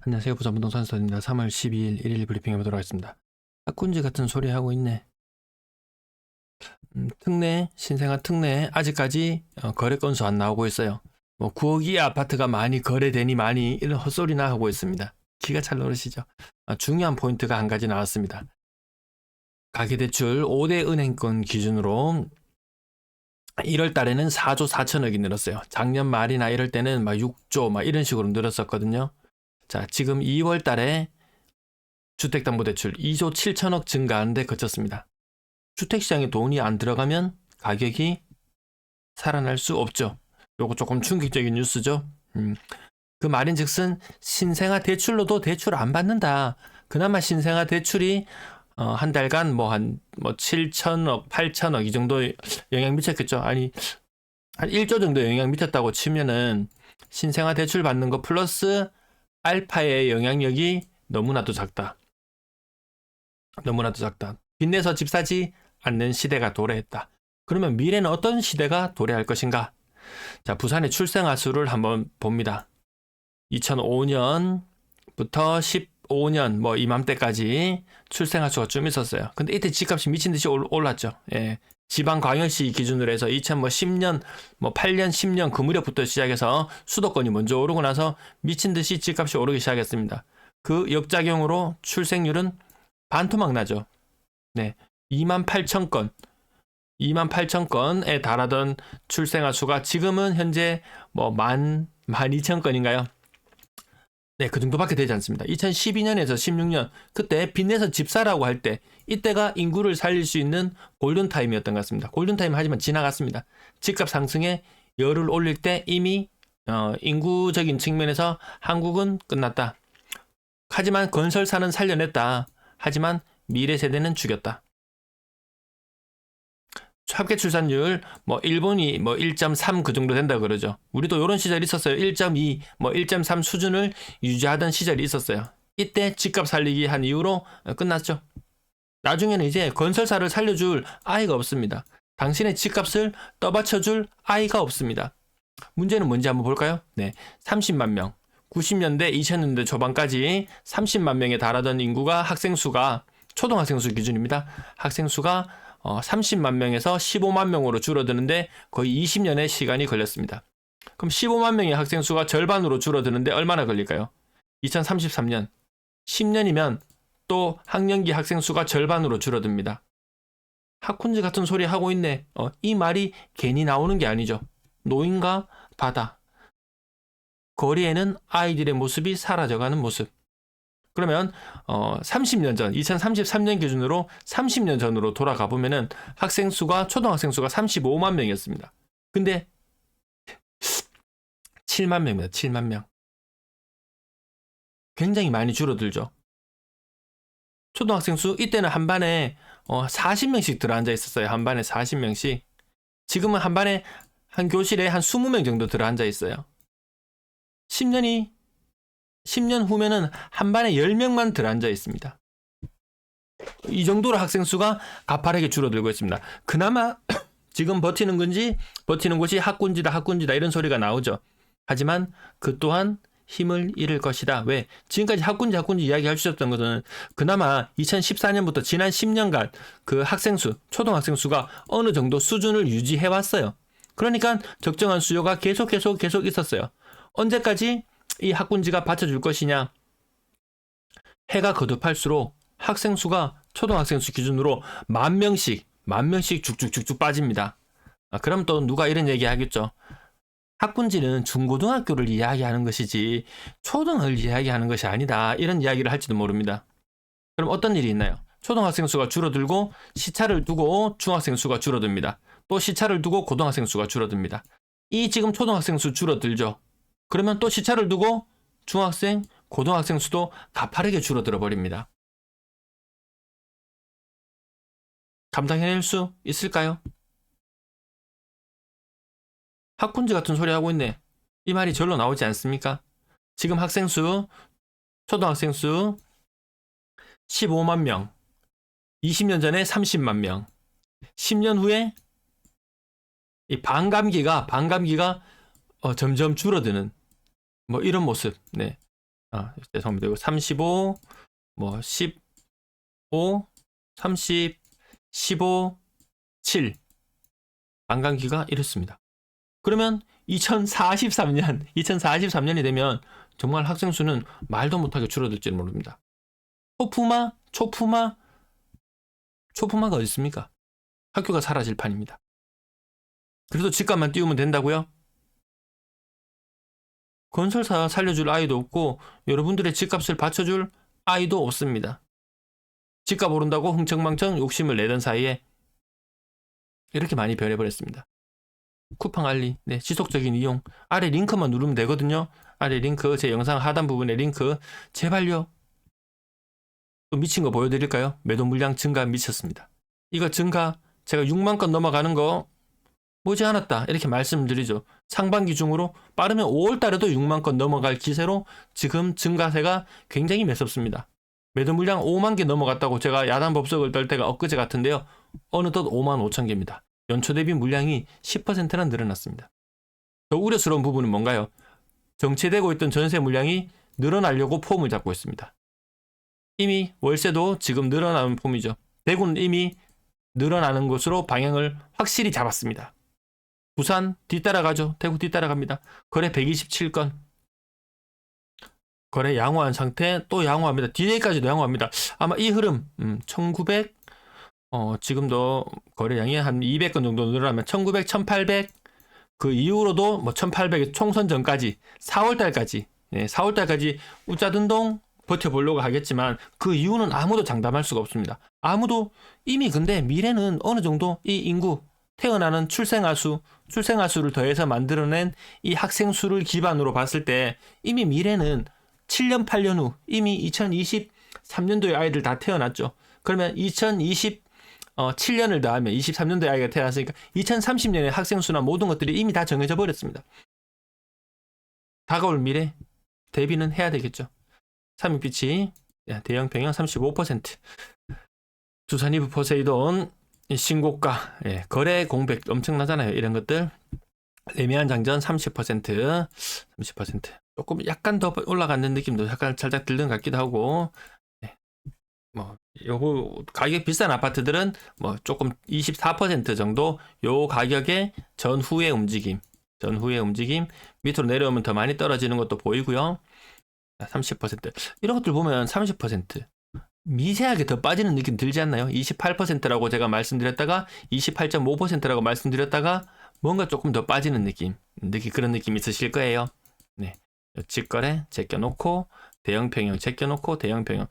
안녕하세요. 부산부동산 서입니다. 3월 12일 일일 브리핑 해보도록 하겠습니다. 학군지 같은 소리 하고 있네. 특례, 신생아 특례 아직까지 거래 건수 안 나오고 있어요. 뭐 9억 이하 아파트가 많이 거래되니 많이 이런 헛소리나 하고 있습니다. 기가 찰 노릇이죠. 중요한 포인트가 한 가지 나왔습니다. 가계대출 5대 은행권 기준으로 1월 달에는 4조 4천억이 늘었어요. 작년 말이나 이럴 때는 막 6조 막 이런 식으로 늘었었거든요. 자, 지금 2월 달에 주택담보대출 2조 7천억 증가하는데 그쳤습니다. 주택시장에 돈이 안 들어가면 가격이 살아날 수 없죠. 요거 조금 충격적인 뉴스죠. 그 말인즉슨 신생아 대출로도 대출 안 받는다. 그나마 신생아 대출이 한 달간 한 7천억, 8천억 이 정도 영향 미쳤겠죠. 아니 한 1조 정도 영향 미쳤다고 치면은 신생아 대출 받는 거 플러스 알파의 영향력이 너무나도 작다. 너무나도 작다. 빚내서 집 사지 않는 시대가 도래했다. 그러면 미래는 어떤 시대가 도래할 것인가? 자, 부산의 출생아 수를 한번 봅니다. 2005년부터 15년 이맘때까지 출생아 수가 좀 있었어요. 근데 이때 집값이 미친 듯이 올랐죠. 예. 지방광역시 기준으로 해서 2010년, 8년, 10년 그 무렵부터 시작해서 수도권이 먼저 오르고 나서 미친 듯이 집값이 오르기 시작했습니다. 그 역작용으로 출생률은 반토막 나죠. 네. 28,000건에 달하던 출생아 수가 지금은 현재 12,000건인가요? 네, 그 정도밖에 되지 않습니다. 2012년에서 16년 그때 빚내서 집 사라고 할 때 이때가 인구를 살릴 수 있는 골든타임이었던 것 같습니다. 골든타임 하지만 지나갔습니다. 집값 상승에 열을 올릴 때 이미 인구적인 측면에서 한국은 끝났다. 하지만 건설사는 살려냈다. 하지만 미래 세대는 죽였다. 합계 출산율 일본이 1.3 그 정도 된다 그러죠. 우리도 이런 시절이 있었어요. 1.2 1.3 수준을 유지하던 시절이 있었어요. 이때 집값 살리기 한 이후로 끝났죠. 나중에는 이제 건설사를 살려줄 아이가 없습니다. 당신의 집값을 떠받쳐줄 아이가 없습니다. 문제는 뭔지 한번 볼까요? 네, 30만 명. 90년대, 2000년대 초반까지 30만 명에 달하던 인구가 학생 수가 초등학생 수 기준입니다. 학생 수가 30만 명에서 15만 명으로 줄어드는데 거의 20년의 시간이 걸렸습니다. 그럼 15만 명의 학생 수가 절반으로 줄어드는데 얼마나 걸릴까요? 2033년. 10년이면 또 학년기 학생 수가 절반으로 줄어듭니다. 학군지 같은 소리 하고 있네. 이 말이 괜히 나오는 게 아니죠. 노인과 바다. 거리에는 아이들의 모습이 사라져가는 모습. 그러면 30년 전, 2033년 기준으로 30년 전으로 돌아가 보면은 학생 수가 초등학생 수가 35만 명이었습니다. 근데 7만 명입니다. 7만 명. 굉장히 많이 줄어들죠. 초등학생 수 이때는 한 반에 40명씩 들어앉아 있었어요. 한 반에 40명씩. 지금은 한 반에 한 교실에 한 20명 정도 들어앉아 있어요. 10년 후면은 한 반에 10명만 들어앉아 있습니다. 이 정도로 학생 수가 가파르게 줄어들고 있습니다. 그나마 지금 버티는 곳이 학군지다 이런 소리가 나오죠. 하지만 그 또한 힘을 잃을 것이다. 왜? 지금까지 학군지 이야기 할 수 있었던 것은 그나마 2014년부터 지난 10년간 그 초등학생 수가 어느 정도 수준을 유지해 왔어요. 그러니까 적정한 수요가 계속 있었어요. 언제까지 이 학군지가 받쳐줄 것이냐? 해가 거듭할수록 학생 수가 초등학생 수 기준으로 만 명씩 쭉쭉쭉쭉 빠집니다. 그럼 또 누가 이런 얘기 하겠죠. 학군지는 중고등학교를 이야기하는 것이지 초등을 이야기하는 것이 아니다. 이런 이야기를 할지도 모릅니다. 그럼 어떤 일이 있나요? 초등학생 수가 줄어들고 시차를 두고 중학생 수가 줄어듭니다. 또 시차를 두고 고등학생 수가 줄어듭니다. 이 지금 초등학생 수 줄어들죠. 그러면 또 시차를 두고 중학생, 고등학생 수도 가파르게 줄어들어 버립니다. 감당해낼 수 있을까요? 학군지 같은 소리 하고 있네. 이 말이 절로 나오지 않습니까? 지금 학생 수, 초등학생 수 15만 명, 20년 전에 30만 명, 10년 후에 이 반감기가 점점 줄어드는 이런 모습. 네. 죄송합니다. 이거 35, 뭐 15, 30, 15, 7 반감기가 이렇습니다. 그러면 2043년이 되면 정말 학생 수는 말도 못하게 줄어들지 모릅니다. 초품화가 어디 있습니까? 학교가 사라질 판입니다. 그래도 집값만 띄우면 된다고요? 건설사 살려줄 아이도 없고 여러분들의 집값을 받쳐줄 아이도 없습니다. 집값 오른다고 흥청망청 욕심을 내던 사이에 이렇게 많이 변해버렸습니다. 쿠팡 알리, 네, 지속적인 이용. 아래 링크만 누르면 되거든요. 아래 링크, 제 영상 하단 부분에 링크. 제발요. 또 미친 거 보여드릴까요? 매도 물량 증가 미쳤습니다. 이거 증가, 제가 6만 건 넘어가는 거 머지않았다 이렇게 말씀드리죠. 상반기 중으로 빠르면 5월 달에도 6만 건 넘어갈 기세로 지금 증가세가 굉장히 매섭습니다. 매도 물량 5만 개 넘어갔다고 제가 야단 법석을 떨 때가 엊그제 같은데요. 어느덧 5만 5천 개입니다. 연초 대비 물량이 10%나 늘어났습니다. 더 우려스러운 부분은 뭔가요? 정체되고 있던 전세 물량이 늘어나려고 폼을 잡고 있습니다. 이미 월세도 지금 늘어나는 폼이죠. 대구는 이미 늘어나는 것으로 방향을 확실히 잡았습니다. 부산 뒤따라가죠. 대구 뒤따라갑니다. 거래 127건. 거래 양호한 상태, 또 양호합니다. DA까지도 양호합니다. 아마 이 흐름 1900 지금도 거래량이 한 200건 정도 늘어나면 1900, 1800 그 이후로도 뭐 1800 총선 전까지 4월달까지 4월달까지 우짜든동 버텨보려고 하겠지만 그 이유는 아무도 장담할 수가 없습니다. 아무도 이미 근데 미래는 어느 정도 이 인구 태어나는 출생아 수를 더해서 만들어낸 이 학생 수를 기반으로 봤을 때 이미 미래는 7년 8년 후 이미 2023년도에 아이들 다 태어났죠. 그러면 7년을 더하면 23년도에 아이가 태어났으니까 2030년에 학생 수나 모든 것들이 이미 다 정해져 버렸습니다. 다가올 미래 대비는 해야 되겠죠. 삼육빛이 대형 평형 35%, 두산 이브 포세이돈 신고가, 거래 공백 엄청나잖아요. 이런 것들. 애매한 장전 30%, 조금 약간 더 올라가는 느낌도 약간 살짝 들는 것 같기도 하고, 요거 가격 비싼 아파트들은 뭐 조금 24% 정도 요 가격의 전후의 움직임 밑으로 내려오면 더 많이 떨어지는 것도 보이고요. 30% 이런 것들 보면 30% 미세하게 더 빠지는 느낌 들지 않나요? 28%라고 제가 말씀드렸다가 28.5%라고 말씀드렸다가 뭔가 조금 더 빠지는 그런 느낌 있으실 거예요. 네, 직거래 제껴놓고 대형평형 제껴놓고 대형평형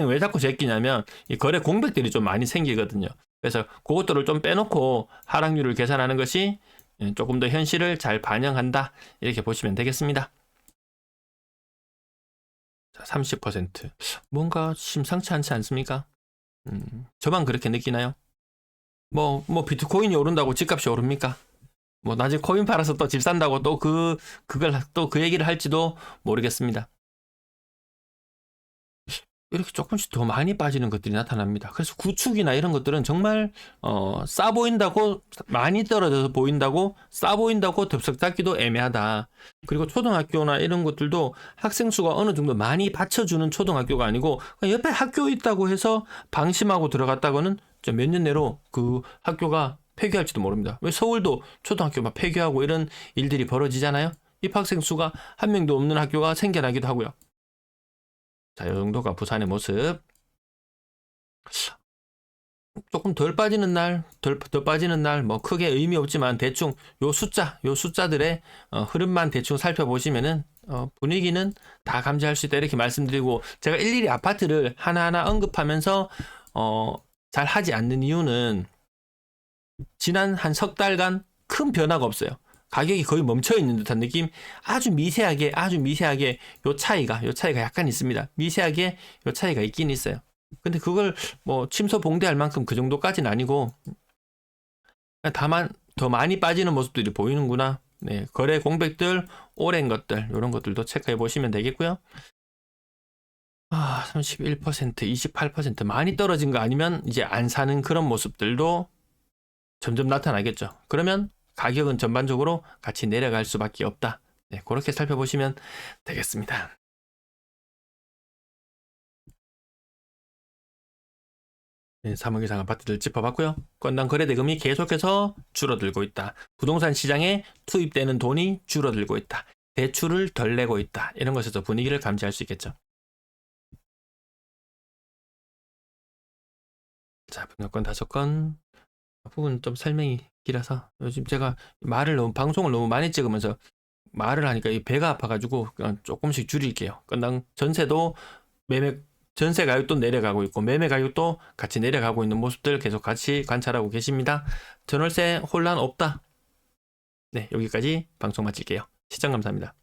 왜 자꾸 제끼냐면 이 거래 공백들이 좀 많이 생기거든요. 그래서 그것들을 좀 빼놓고 하락률을 계산하는 것이 조금 더 현실을 잘 반영한다 이렇게 보시면 되겠습니다. 30% 뭔가 심상치 않지 않습니까? 저만 그렇게 느끼나요? 뭐 비트코인이 오른다고 집값이 오릅니까? 뭐 나중에 코인 팔아서 또 집 산다고 또 그걸 또 그 얘기를 할지도 모르겠습니다. 이렇게 조금씩 더 많이 빠지는 것들이 나타납니다. 그래서 구축이나 이런 것들은 정말 싸 보인다고 많이 떨어져서 보인다고 싸 보인다고 덥석 잡기도 애매하다. 그리고 초등학교나 이런 것들도 학생 수가 어느 정도 많이 받쳐주는 초등학교가 아니고 옆에 학교 있다고 해서 방심하고 들어갔다고는 몇 년 내로 그 학교가 폐교할지도 모릅니다. 왜 서울도 초등학교 막 폐교하고 이런 일들이 벌어지잖아요. 입학생 수가 한 명도 없는 학교가 생겨나기도 하고요. 자, 이 정도가 부산의 모습. 조금 덜 빠지는 날, 뭐 크게 의미 없지만 대충 요 숫자들의 흐름만 대충 살펴보시면은 분위기는 다 감지할 수 있다 이렇게 말씀드리고, 제가 일일이 아파트를 하나하나 언급하면서 잘 하지 않는 이유는 지난 한 석 달간 큰 변화가 없어요. 가격이 거의 멈춰 있는 듯한 느낌. 아주 미세하게 요 차이가 약간 있습니다. 미세하게 요 차이가 있긴 있어요. 근데 그걸 뭐 침소봉대할 만큼 그 정도까지는 아니고, 다만 더 많이 빠지는 모습들이 보이는구나. 네, 거래 공백들, 오랜 것들, 이런 것들도 체크해 보시면 되겠고요. 31%, 28% 많이 떨어진 거 아니면 이제 안 사는 그런 모습들도 점점 나타나겠죠. 그러면 가격은 전반적으로 같이 내려갈 수밖에 없다. 네, 그렇게 살펴보시면 되겠습니다. 3억 이상 아파트들 짚어봤고요. 건당 거래 대금이 계속해서 줄어들고 있다. 부동산 시장에 투입되는 돈이 줄어들고 있다. 대출을 덜 내고 있다. 이런 것에서 분위기를 감지할 수 있겠죠. 자, 분양권 5건. 부분 좀 설명이 길어서 요즘 제가 방송을 너무 많이 찍으면서 말을 하니까 이 배가 아파가지고 조금씩 줄일게요. 건당 전세도 전세 가격도 내려가고 있고 매매 가격도 같이 내려가고 있는 모습들 계속 같이 관찰하고 계십니다. 전월세 혼란 없다. 네, 여기까지 방송 마칠게요. 시청 감사합니다.